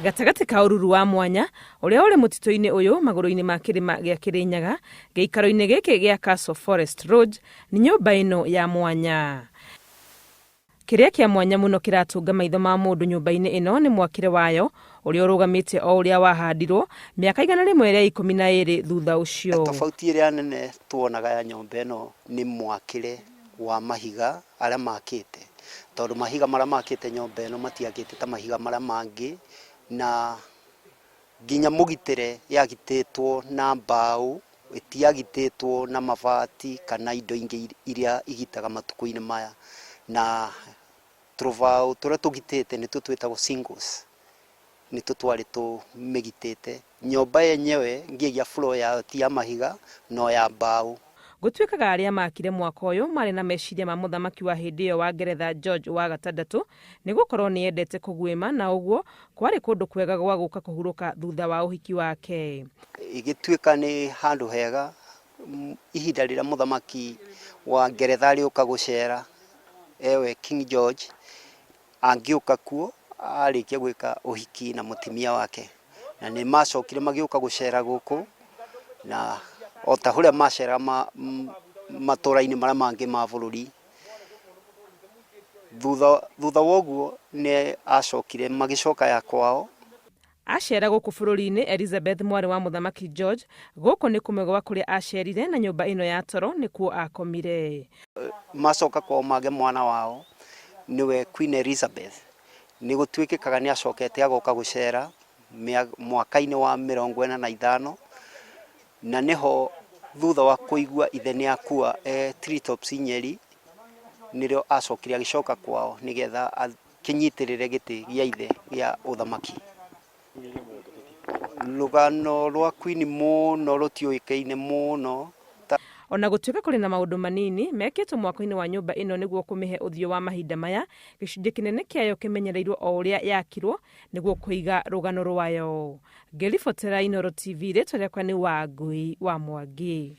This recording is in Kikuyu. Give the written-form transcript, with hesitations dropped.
Gatagati ka ururu wa mwanya uria uri mutito-ini uyu maguru-ini ma kirima gia Kirinyaga giikaro-ini giki gia Castle Forest Road ni nyumba ino ya mwanya. Kiria kia mwanya muno kiratunga maitho ma mundu nyumba-ini ino ni mwakire wayo uria urugamite o uria wahandirwo miaka igana rimwe ria 12 thutha ucio. Tofauti iria nene tuonaga ya nyumba ino ni mwakire wa mahiga aria makite, tondu mahiga maria makite nyumba ino matiakite ta mahiga maria mangi, na ginya mugitire yagititwo na mbao, itiagititwo na mabati kana indo ingi iria igitaga matuku-ini maya, na trovao turia tugitite ni tutwitagwo singles ni tutwari tu megitite. Nyumba yenyewe ngiya floor ya ti ya mahiga no ya mbao. Gutwikaga aria makire mwaka uyu mari na meciria ma muthamaki wa hindi iyo wa Ngeretha George wa gatandatu ni gukorwo ni endete kugwima, na uguo kwari kundu kwega gwa guka kuhuruka thutha wa uhiki wake. Igitwika ni handu hega ihinda rira muthamaki wa Ngeretha ariuka gucera ewe King George angiuka kuo arikia gwika uhiki na mutimia wake, na ni macokire magiuka gucera guku, na ota huria macera matura-ini maria mangi ma bururi. Thutha woguo ni acokire magicoka ya kwao. Acera guku bururi-ini Elizabeth mwari wa muthamaki George guku ni kumegwa kuria acerire, na nyumba ino ya toro ni kuo akomire. Macoka kwao mage mwana wao niwe Queen Elizabeth. Ni gutwikikaga ni acokete agoka gucera mwaka-ini wa 45, na neho thutha wa kuigua ithe ni akua Treetops Nyeri nirio acokire agicoka kwao nigetha akinyitirire giti gia ithe gia uthamaki. Rugano rwa Queen muno rutioikaine muno. Ona gutwika kuri na maundu manini mekitwo mwaka-ini wa nyumba ino niguo kumihe uthio wa mahinda maya, gicunji kinene kiayo kimenyereirwo o uria yakirwo niguo kuiga rugano rwayo. Ngiribotera Inooro TV ritwa riakwa ni Wangui wa Mwangi.